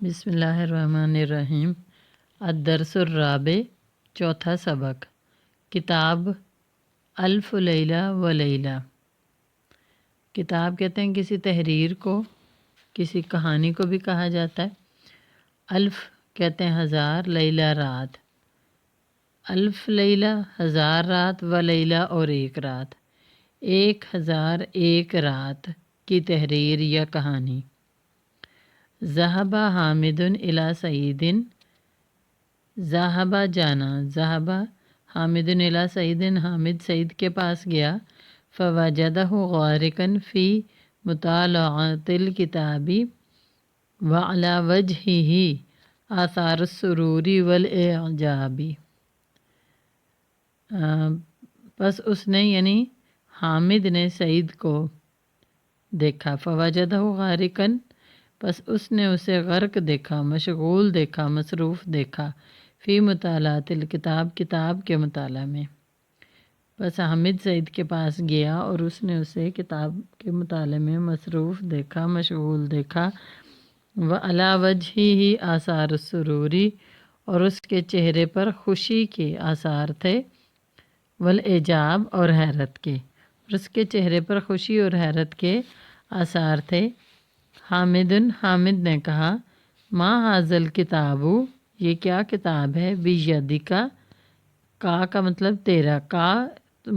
بسم اللہ الرحمن الرحیم۔ الدرس الرابع، چوتھا سبق، کتاب الف لیلہ و لیلہ۔ کتاب کہتے ہیں کسی تحریر کو، کسی کہانی کو بھی کہا جاتا ہے۔ الف کہتے ہیں ہزار، لیلہ رات۔ الف لیلہ ہزار رات، و لیلہ اور ایک رات، 1001 رات کی تحریر یا کہانی۔ ذہب حامد الی سعید، ذہب جانا، ذہب حامد الی سعید، حامد سعید کے پاس گیا۔ فوجدہ غارقا فی مطالعۃ الکتاب وعلی وجہہ آثار السرور والاعجاب۔ پس اس نے یعنی حامد نے سعید کو دیکھا، فوجدہ غارقا، پس اس نے اسے غرق دیکھا، مشغول دیکھا، مصروف دیکھا، فی مطالعۃ الکتاب، کتاب کے مطالعہ میں۔ پس حامد سعید کے پاس گیا اور اس نے اسے کتاب کے مطالعے میں مصروف دیکھا، مشغول دیکھا۔ وعلی وجہہ آثار السرور، اور اس کے چہرے پر خوشی کے آثار تھے، والاعجاب اور حیرت کے، اور اس کے چہرے پر خوشی اور حیرت کے آثار تھے۔ حامد نے کہا، ما ھذا الکتاب، یہ کیا کتاب ہے، بیدک، کا مطلب تیرا، کا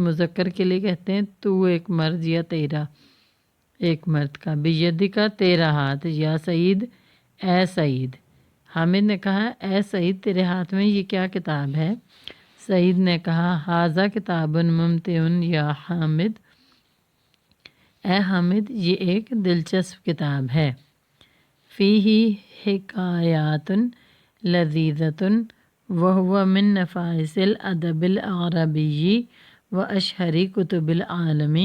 مذکر کے لیے کہتے ہیں تو ایک مرد یا تیرا ایک مرد کا، بیدک تیرا ہاتھ، یا سعید اے سعید۔ حامد نے کہا اے سعید تیرے ہاتھ میں یہ کیا کتاب ہے؟ سعید نے کہا ھذا کتاب ممتع یا حامد، اے حامد یہ ایک دلچسپ کتاب ہے۔ فیہ حکایات لذیذۃ وہو من نفائس الادب العربی واشہر کتب العالم،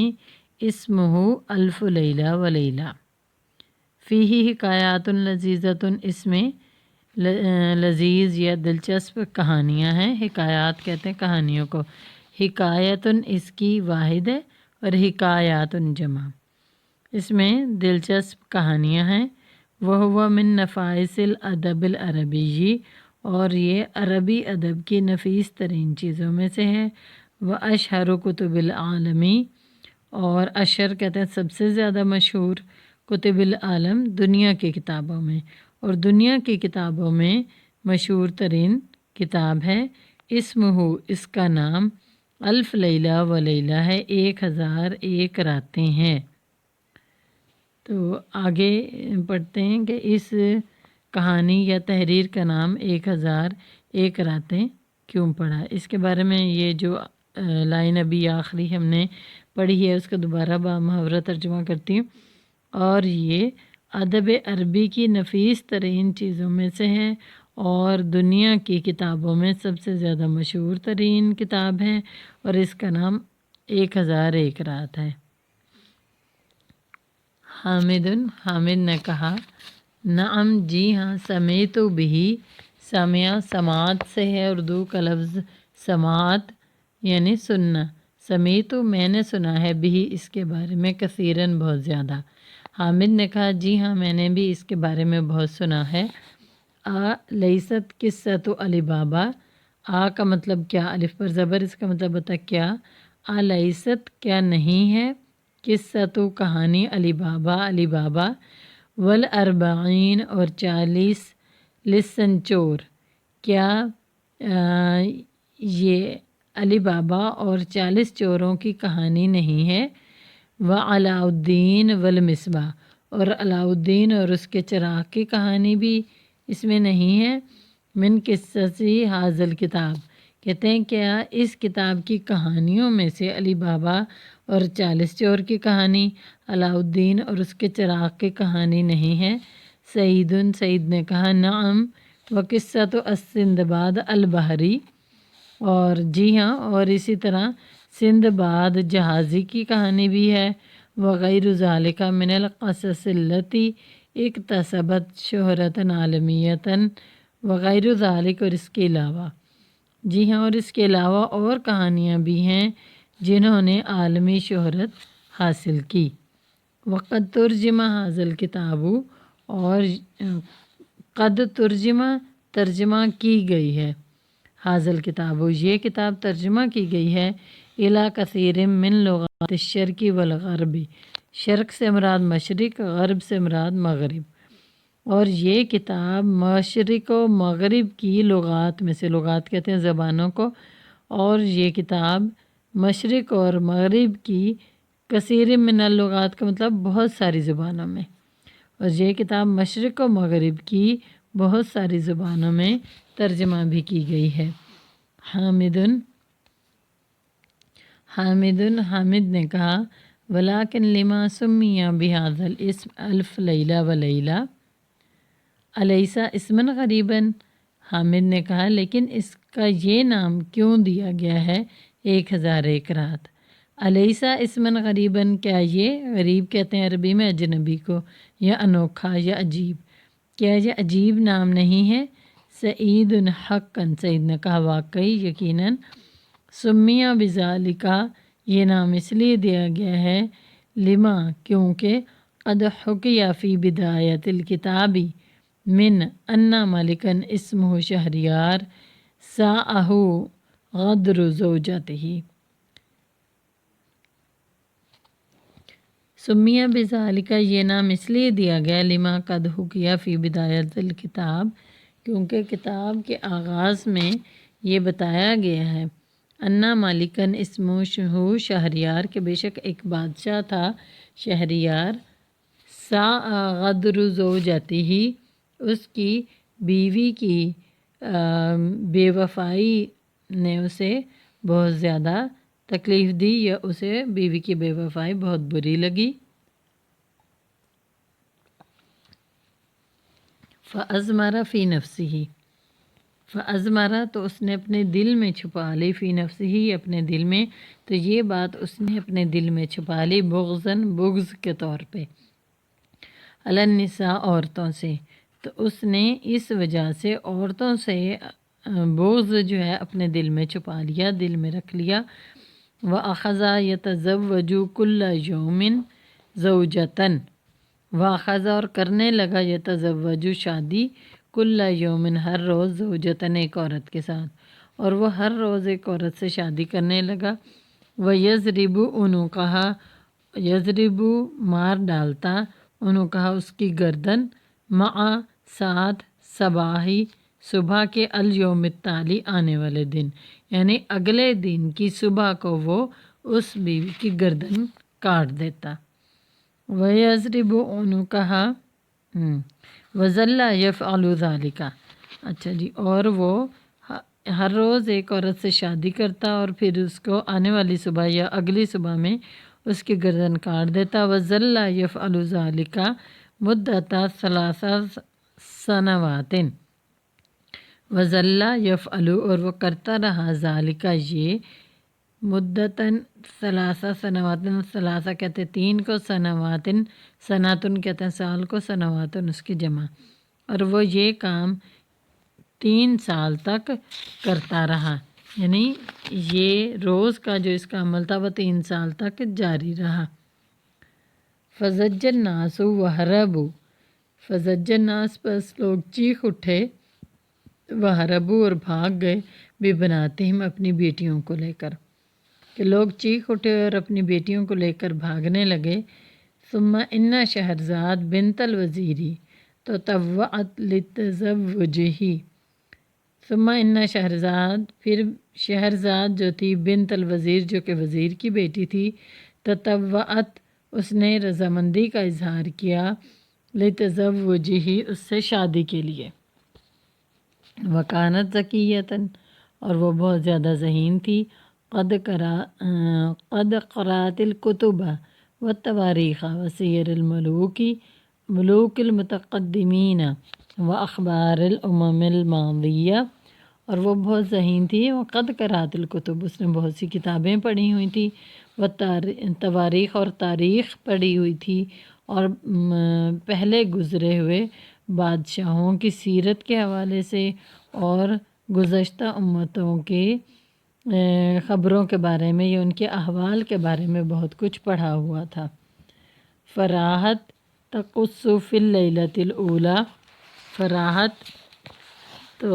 اسمہ الف لیلہ و لیلہ۔ فیہ حکایات لذیذۃ، اس میں لذیذ یا دلچسپ کہانیاں ہیں۔ حکایات کہتے ہیں کہانیوں کو، حکایت اس کی واحد ہے اور حکایات جمع۔ اس میں دلچسپ کہانیاں ہیں۔ وہو من نفائس الادب العربی، اور یہ عربی ادب کی نفیس ترین چیزوں میں سے ہے۔ واشہر کتب العالم، اور اشہر کہتے ہیں سب سے زیادہ مشہور، کتب العالم دنیا کی کتابوں میں، اور دنیا کی کتابوں میں مشہور ترین کتاب ہے۔ اسمہ، اس کا نام، الف لیلہ و لیلہ ہے، 1001 راتیں ہیں۔ تو آگے پڑھتے ہیں کہ اس کہانی یا تحریر کا نام 1001 راتیں کیوں پڑھا۔ اس کے بارے میں یہ جو لائن ابھی آخری ہم نے پڑھی ہے اس کا دوبارہ بامحاورہ ترجمہ کرتی ہوں۔ اور یہ ادب عربی کی نفیس ترین چیزوں میں سے ہے، اور دنیا کی کتابوں میں سب سے زیادہ مشہور ترین کتاب ہے، اور اس کا نام 1001 رات ہے۔ حامد نے کہا، نعم جی ہاں، سمیت بھی، سمع سماعت سے ہے، اردو کا لفظ سماعت یعنی سننا، سمیت میں نے سنا ہے، بھی اس کے بارے میں، کثیراً بہت زیادہ۔ حامد نے کہا جی ہاں میں نے بھی اس کے بارے میں بہت سنا ہے۔ لیست قصۃ علی بابا، کا مطلب کیا، الف پر زبر، اس کا مطلب ہوتا ہے کیا۔ لیست کیا نہیں ہے، قصۃ کہانی، علی بابا، والاربعین اور 40 لسن چور، کیا یہ علی بابا اور 40 چوروں کی کہانی نہیں ہے۔ وعلاء الدین والمصباح، اور علاء الدین اور اس کے چراغ کی کہانی بھی اس میں نہیں ہے۔ من قصص ھذا الکتاب، کہتے ہیں کیا اس کتاب کی کہانیوں میں سے علی بابا اور 40 چور کی کہانی، علاء الدین اور اس کے چراغ کی کہانی نہیں ہے۔ سعید نے کہا نعم، وقصۃ السندباد البحری، اور جی ہاں، اور اسی طرح سندباد جہازی کی کہانی بھی ہے۔ وغیر ذالک من القصص التی اکتسبت شہرۃ عالمیۃ، وغیر ذالک، اور اس کے علاوہ، جی ہاں، اور اس کے علاوہ اور کہانیاں بھی ہیں جنہوں نے عالمی شہرت حاصل کی۔ وقد ترجم ھذا الکتاب، اور قد ترجمہ کی گئی ہے، حاضل کتاب یہ کتاب ترجمہ کی گئی ہے، الا کثیر من لغات الشرق والغرب، شرق سے مراد مشرق، غرب سے مراد مغرب، اور یہ کتاب مشرق و مغرب کی لغات میں سے، لغات کہتے ہیں زبانوں کو، اور یہ کتاب مشرق اور مغرب کی کثیر من اللغات کا مطلب بہت ساری زبانوں میں، اور یہ کتاب مشرق و مغرب کی بہت ساری زبانوں میں ترجمہ بھی کی گئی ہے۔ حامد نے کہا ولیکن لما سمیہ بہذا الاسم الف لیلہ و لیلہ الیسا اسمن غریباً، حامد نے کہا لیکن اس کا یہ نام کیوں دیا گیا ہے 1001 رات؟ الیسا اسمن غریباً، کیا یہ غریب کہتے ہیں عربی میں اجنبی کو، یا انوکھا یا عجیب، کیا یہ عجیب نام نہیں ہے؟ سعید حقاً، سعید نے کہا واقعی یقیناً، سمیہ بذالکا، یہ نام اس لیے دیا گیا ہے، لما کیونکہ قد حکیہ فی بدایت الکتابی من انا ملکن اسمہ شہریار ساءہ غدر زوجتہ، سمیہ بذالکا، یہ نام اس لیے دیا گیا، لما قد حکیہ فی بدایت الکتاب، کیونکہ کتاب کے آغاز میں یہ بتایا گیا ہے، انا مالکن اسمہ شہریار، کہ بے شک ایک بادشاہ تھا شہریار، غدر زوجتہ، اس کی بیوی کی بے وفائی نے اسے بہت زیادہ تکلیف دی، یا اسے بیوی کی بے وفائی بہت بری لگی۔ فَأَزْمَرَ فِي نَفْسِهِ، فَأَزْمَرَ تو اس نے اپنے دل میں چھپا لی، فی نفسہ اپنے دل میں، تو یہ بات اس نے اپنے دل میں چھپا لی، بغض کے طور پہ، علی النساء عورتوں سے، تو اس نے اس وجہ سے عورتوں سے بغض جو ہے اپنے دل میں چھپا لیا، دل میں رکھ لیا۔ وَأَخَذَ يَتَزَوَّجُ كُلَّ يَوْمٍ زَوْجَةً، وَأَخَذَ اور کرنے لگا، يَتَزَوَّجُ شادی، كُلَّ يَوْمٍ ہر روز، زوجتاً ایک عورت کے ساتھ، اور وہ ہر روز ایک عورت سے شادی کرنے لگا۔ وَيَضْرِبُ عُنُقَهَا، یضرب مار ڈالتا، عُنُقَهَا اس کی گردن، مع ساتھ، صباحی صبح کے، الیوم التالی آنے والے دن، یعنی اگلے دن کی صبح کو وہ اس بیوی کی گردن کاٹ دیتا۔ وَيَضْرِبُ عُنُقَهَا وَظَلَّ يَفْعَلُ ذَلِكَ، اچھا جی، اور وہ ہر روز ایک عورت سے شادی کرتا اور پھر اس کو آنے والی صبح یا اگلی صبح میں اس کی گردن کاٹ دیتا۔ وَظَلَّ يَفْعَلُ ذَلِكَ مُدَّةَ 3 سنوات، وَظَلَّ يَفْعَلُ اور وہ کرتا رہا، ذَلِكَ یہ، مدتاً 3 سنوات، 3 کہتے 3 کو، سنواتن، سناتن کہتے ہیں سال کو، سنواتن اس کی جمع، اور وہ یہ کام 3 سال تک کرتا رہا، یعنی یہ روز کا جو اس کا عمل تھا وہ 3 سال تک جاری رہا۔ فَزَجَّ النَّاسُ وَهَرَبُوا، فَزَجَّ النَّاسُ پس لوگ چیخ اٹھے، وَهَرَبُوا اور بھاگ گئے، بِبَنَاتِهِمْ اپنی بیٹیوں کو لے کر، کہ لوگ چیخ اٹھے اور اپنی بیٹیوں کو لے کر بھاگنے لگے۔ ثم ان شہرزاد بنت الوزیری تطوعت لتزوجہ، ثم ان شہرزاد پھر شہرزاد جو تھی، بنت الوزیر جو کہ وزیر کی بیٹی تھی، تطوعت اس نے رضامندی کا اظہار کیا، لتزوجہ اس سے شادی کے لیے، وکانت ذکیۃً اور وہ بہت زیادہ ذہین تھی، قد قرأت الکتب والتواریخ وسیر الملوک، ملوک المتقدمین واخبار الامم الماضیہ، اور وہ بہت ذہین تھی، وقد قرأت الکتب اس نے بہت سی کتابیں پڑھی ہوئی تھی، تواریخ اور تاریخ پڑھی ہوئی تھی، اور پہلے گزرے ہوئے بادشاہوں کی سیرت کے حوالے سے اور گزشتہ امتوں کے خبروں کے بارے میں یا ان کے احوال کے بارے میں بہت کچھ پڑھا ہوا تھا۔ فراحت تقص فی اللیلۃ الاولی، فراحت، تو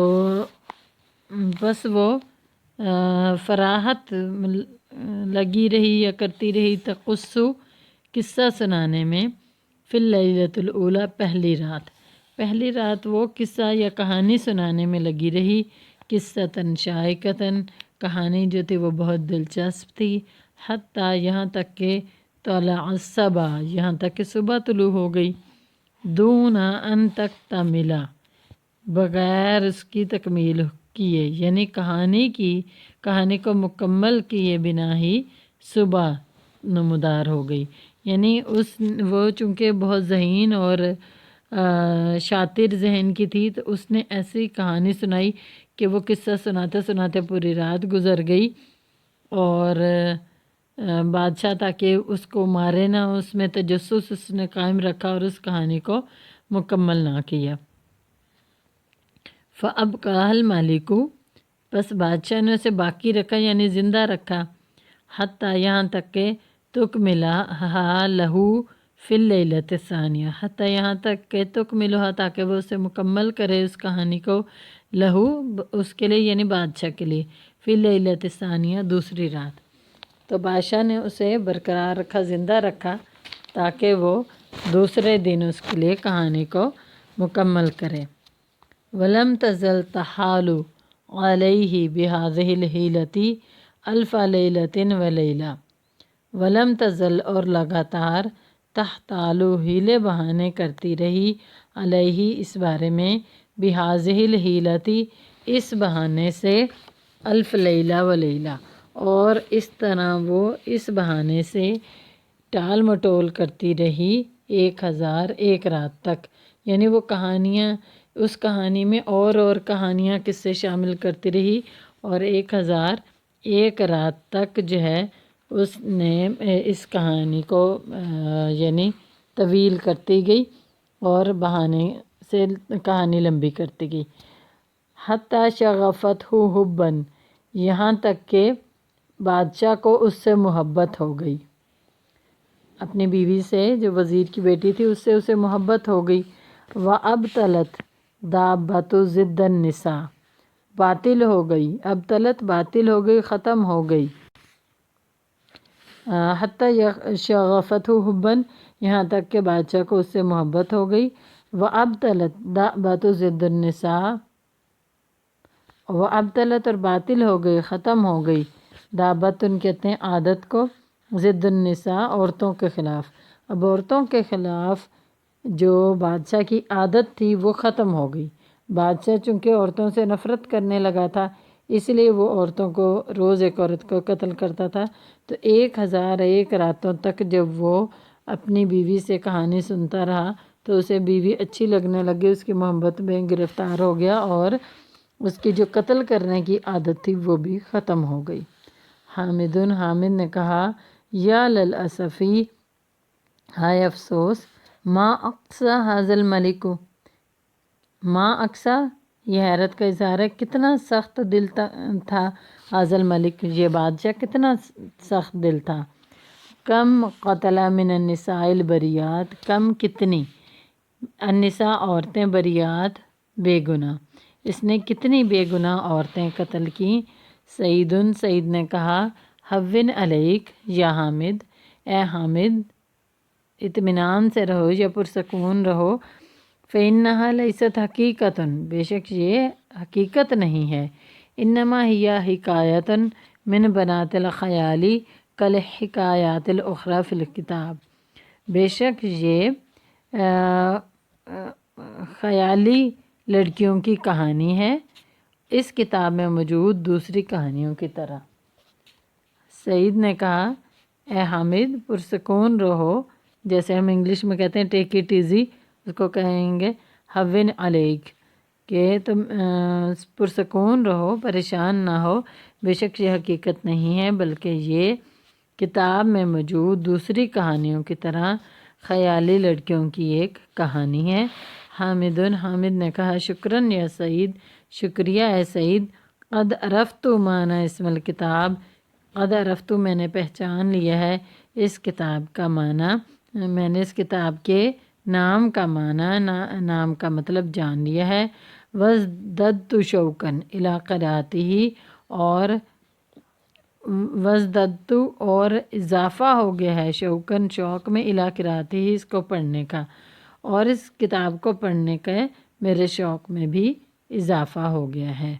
بس وہ فراحت لگی رہی یا کرتی رہی تقصو قصہ سنانے میں، فی اللیلۃ الاولیٰ پہلی رات وہ قصہ یا کہانی سنانے میں لگی رہی، قصۃً شائقۃً کہانی جو تھی وہ بہت دلچسپ تھی، حتیٰ یہاں تک کہ طلع الصبح یہاں تک کہ صبح طلوع ہو گئی، دون ان تکتمل بغیر اس کی تکمیل کیے، یعنی کہانی کو مکمل کیے بنا ہی صبح نمودار ہو گئی، یعنی وہ چونکہ بہت ذہین اور شاطر ذہن کی تھی، تو اس نے ایسی کہانی سنائی کہ وہ قصہ سناتے سناتے پوری رات گزر گئی، اور بادشاہ تاکہ اس کو مارے نہ، اس میں تجسس اس نے قائم رکھا اور اس کہانی کو مکمل نہ کیا۔ فَأَبْقَاهَا الْمَلِكُ بس بادشاہ نے اسے باقی رکھا یعنی زندہ رکھا، حتیٰ یہاں تک کہ تکملہا لہو فی اللیلۃ الثانیہ حتیٰ یہاں تک کہ تکملہا تاکہ وہ اسے مکمل کرے اس کہانی کو، لہو اس کے لیے یعنی بادشاہ کے لیے، فی اللیلۃ الثانیہ دوسری رات، تو بادشاہ نے اسے برقرار رکھا، زندہ رکھا تاکہ وہ دوسرے دن اس کے لیے کہانی کو مکمل کرے۔ وَلَمْ تَزَلْ تَحَالُ عَلَيْهِ بِهَذِهِ الْحِيلَةِ أَلْفَ لَيْلَةٍ وَلَيْلَةٍ ولم تزل اور لگاتار تحتالو ہیلے بہانے کرتی رہی، علیہ اس بارے میں، بہذہ الحیلتی اس بہانے سے، الف لیلہ و لیلہ اور اس طرح وہ اس بہانے سے ٹال مٹول کرتی رہی 1001 رات تک، یعنی وہ کہانیاں اس کہانی میں اور کہانیاں قصے شامل کرتی رہی، اور 1001 رات تک جو ہے اس نے اس کہانی کو یعنی طویل کرتی گئی اور بہانے سے کہانی لمبی کرتی گئی، حتیٰ شغفتہ حباً یہاں تک کہ بادشاہ کو اس سے محبت ہو گئی، اپنی بیوی سے جو وزیر کی بیٹی تھی اس سے اسے محبت ہو گئی، وَأَبْطَلَتْ دَابَّةُ ضِدَّ النِّسَاءِ باطل ہو گئی، ابطلت باطل ہو گئی، ختم ہو گئی، حتیٰ شغفتہ حباً یہاں تک کہ بادشاہ کو اس سے محبت ہو گئی، وَأَبْطَلَتْ دَابَّةُ ضِدَّ النِّسَاءِ وَأَبْطَلَتْ اور باطل ہو گئی، ختم ہو گئی، دابتن کہتے ہیں عادت کو، ضد النساء عورتوں کے خلاف، اب عورتوں کے خلاف جو بادشاہ کی عادت تھی وہ ختم ہو گئی، بادشاہ چونکہ عورتوں سے نفرت کرنے لگا تھا اس لیے وہ عورتوں کو روز ایک عورت کو قتل کرتا تھا، تو 1001 راتوں تک جب وہ اپنی بیوی سے کہانی سنتا رہا تو اسے بیوی اچھی لگنے لگی، اس کی محبت میں گرفتار ہو گیا اور اس کی جو قتل کرنے کی عادت تھی وہ بھی ختم ہو گئی۔ حامد نے کہا، یا للاسفی ہائے افسوس، ما اقصا حاض الملک ما اقصا یہ حیرت کا اظہار ہے، کتنا سخت دل تھا، حاض الملک یہ بادشاہ کتنا سخت دل تھا، کم قتل من النساء البریات کم کتنی، النساء عورتیں، بریات بے گناہ، اس نے کتنی بے گناہ عورتیں قتل کیں۔ سعید نے کہا، ہون علیک یا حامد اے حامد اطمینان سے رہو یا پرسکون رہو، فإنہا لیست حقیقتاً بے شک یہ حقیقت نہیں ہے، انما ہی حکایتاً من بنات الخیالی کالحکایات الاخری فی الکتاب بے شک یہ خیالی لڑکیوں کی کہانی ہے اس کتاب میں موجود دوسری کہانیوں کی طرح۔ سعید نے کہا، اے حامد پرسکون رہو، جیسے ہم انگلش میں کہتے ہیں ٹیک اٹ ایزی، اس کو کہیں گے ہون علیک، کہ تم پرسکون رہو، پریشان نہ ہو، بے شک یہ حقیقت نہیں ہے بلکہ یہ کتاب میں موجود دوسری کہانیوں کی طرح خیالی لڑکیوں کی ایک کہانی ہے۔ حامد نے کہا، شکراً یا سعید شکریہ اے سعید، قد عرفت معنی اسم الکتاب قد عرفت میں نے پہچان لیا ہے اس کتاب کا معنی، میں نے اس کتاب کے نام کا معنی نام کا مطلب جان لیا ہے۔ وزددت شوقن الی قرأتہ، اور وزددت اور اضافہ ہو گیا ہے شوقن شوق میں الی قرأتہ اس کو پڑھنے کا، اور اس کتاب کو پڑھنے کا میرے شوق میں بھی اضافہ ہو گیا ہے۔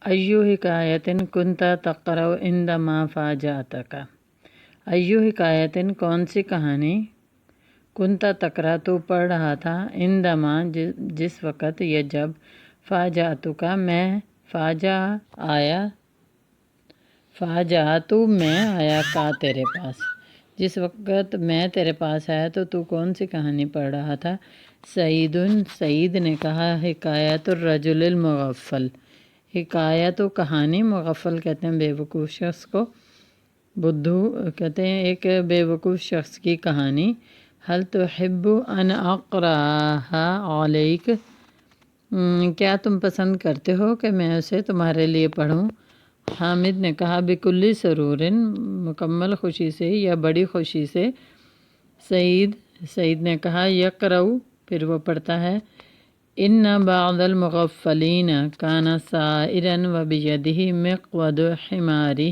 ایو حکایت کنت تقرأ عندما فاجأتک، ایو حکایت کون سی کہانی، کنت تقرأ تو پڑھ رہا تھا، عندما جس وقت، یا جب، فاجأتک میں، فاجأ آیا، فاجأت میں آیا کا تیرے پاس، جس وقت میں تیرے پاس آیا تو کون سی کہانی پڑھ رہا تھا۔ سعید نے کہا حکایت الرجل المغفل، حکایت و کہانی، مغفل کہتے ہیں بے وقوف شخص کو، بدھو کہتے ہیں ایک بے وقوف شخص کی کہانی۔ حل تحب ان اقرأہا علیک، کیا تم پسند کرتے ہو کہ میں اسے تمہارے لیے پڑھوں؟ حامد نے کہا بکل سرور، مکمل خوشی سے یا بڑی خوشی سے۔ سعید نے کہا یقرأ، پھر وہ پڑھتا ہے، ان بعض المغفلین کان سائرا وبیدہ مقود حمارہ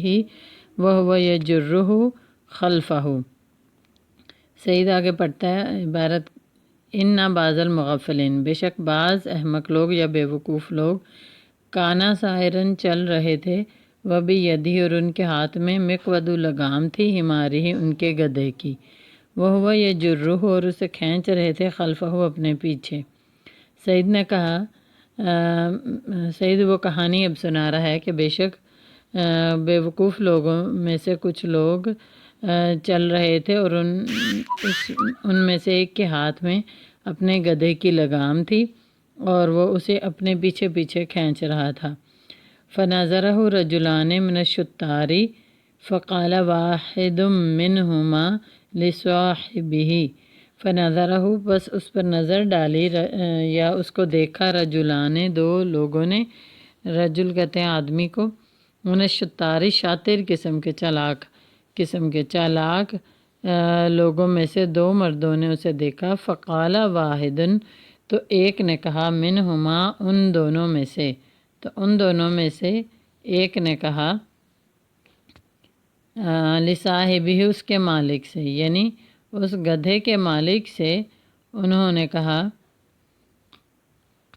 وہو یجرہ خلفہ۔ سعید آگے پڑھتا ہے عبارت، ان بعض المغفلین، بے شک بعض احمق لوگ یا بے وقوف لوگ، کانا سائرن چل رہے تھے، وبیدہ اور ان کے ہاتھ میں، مقود لگام تھی، حمارہ ان کے گدھے کی، وہو یجرہ اور اسے کھینچ رہے تھے، خلفہ اپنے پیچھے۔ سعید نے کہا، سعید وہ کہانی اب سنا رہا ہے کہ بے شک بے وقوف لوگوں میں سے کچھ لوگ چل رہے تھے، اور ان میں سے ایک کے ہاتھ میں اپنے گدھے کی لگام تھی اور وہ اسے اپنے پیچھے پیچھے کھینچ رہا تھا۔ فنظرہ رجلان من الشطار فقال واحد منہما لصاحبہ، فنظرہ بس اس پر نظر ڈالی یا اس کو دیکھا، رجلان دو لوگوں نے، رجل کہتے ہیں آدمی کو، من الشطار شاطر قسم کے، چالاک قسم کے، چالاک لوگوں میں سے دو مردوں نے اسے دیکھا۔ فقال واحد، تو ایک نے کہا، منہما ان دونوں میں سے، تو ان دونوں میں سے ایک نے کہا، لصاحبہ اس کے مالک سے، یعنی اس گدھے کے مالک سے انہوں نے کہا،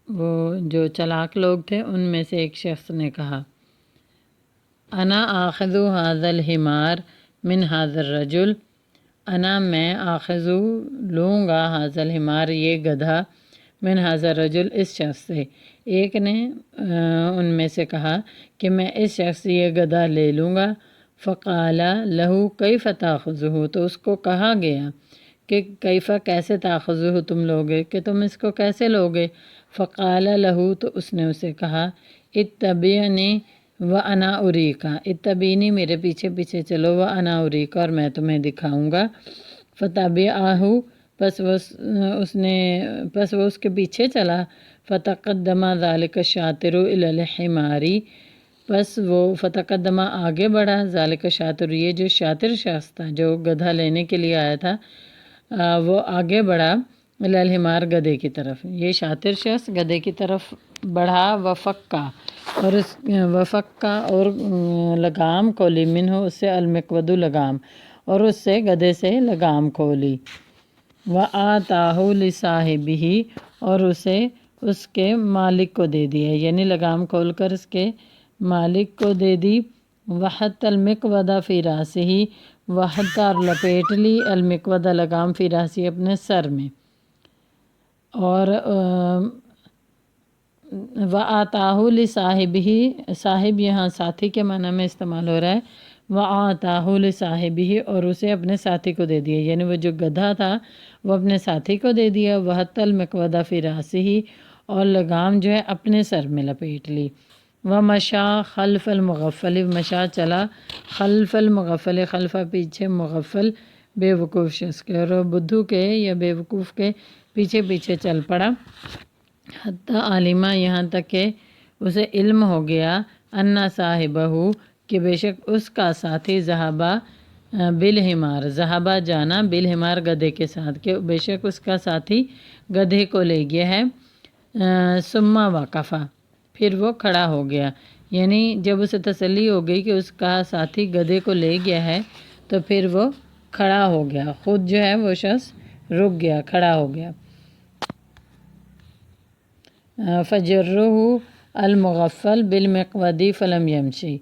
وہ جو چالاک لوگ تھے ان میں سے ایک شخص نے کہا، انا آخذ ھذا الحمار من ھذا الرجل، انا میں، آخذ لوں گا، ھذا الحمار یہ گدھا، من ھذا الرجل اس شخص سے، ایک نے ان میں سے کہا کہ میں اس شخص سے یہ گدھا لے لوں گا۔ فقال لہو کیف تاخذہ، تو اس کو کہا گیا کہ کیفا کیسے تاخذہ تم لوگے، کہ تم اس کو کیسے لوگے۔ فقال لہو تو اس نے اسے کہا، اتبعنی وانا اریکا، اتبعنی میرے پیچھے پیچھے چلو، وانا اریکا اور میں تمہیں دکھاؤں گا۔ فتبعہ پس وہ اس کے پیچھے چلا۔ فتقدم ذلک الشاطر الی الحمار، پس وہ فتقدم آگے بڑھا، ذالک شاطر یہ جو شاطر شخص تھا جو گدھا لینے کے لیے آیا تھا، وہ آگے بڑھا، الی الحمار گدھے کی طرف، یہ شاطر شخص گدھے کی طرف بڑھا، وفقا اور لگام کھولی، منہ اس سے، المقود لگام، اور اس سے گدھے سے لگام کھولی، وآتاہ لصاحبہ اور اسے اس کے مالک کو دے دیا، یعنی لگام کھول کر اس کے مالک کو دے دی۔ وحط المقود فی راسہ، وحط اور لپیٹ لی، المقود لگام فی راسہ اپنے سر میں، اور وآتاہ لصاحبہ، صاحب یہاں ساتھی کے معنی میں استعمال ہو رہا ہے، وآتاہ لصاحبہ اور اسے اپنے ساتھی کو دے دیا، یعنی وہ جو گدھا تھا وہ اپنے ساتھی کو دے دیا، وحط المقود فی راسہ اور لگام جو ہے اپنے سر میں لپیٹ لی۔ ومشا خلف المغفل، مشا چلا، خلف المغفل، خلفہ پیچھے، مغفل بے وقوف شخص کے، اور بدھو کے یا بے وقوف کے پیچھے پیچھے چل پڑا، حتیٰ عالمہ یہاں تک کہ اسے علم ہو گیا، انا صاحبہ کہ بے شک اس کا ساتھی ذہبہ بالحمار، ذہبہ جانا بالحمار گدھے کے ساتھ، کہ بے شک اس کا ساتھی گدھے کو لے گیا ہے۔ ثم وقفا، پھر وہ کھڑا ہو گیا، یعنی جب اسے تسلی ہو گئی کہ اس کا ساتھی گدھے کو لے گیا ہے تو پھر وہ کھڑا ہو گیا، خود جو ہے وہ شخص رک گیا، کھڑا ہو گیا۔ فجرہ المغفل بالمقودی فلم یمشی،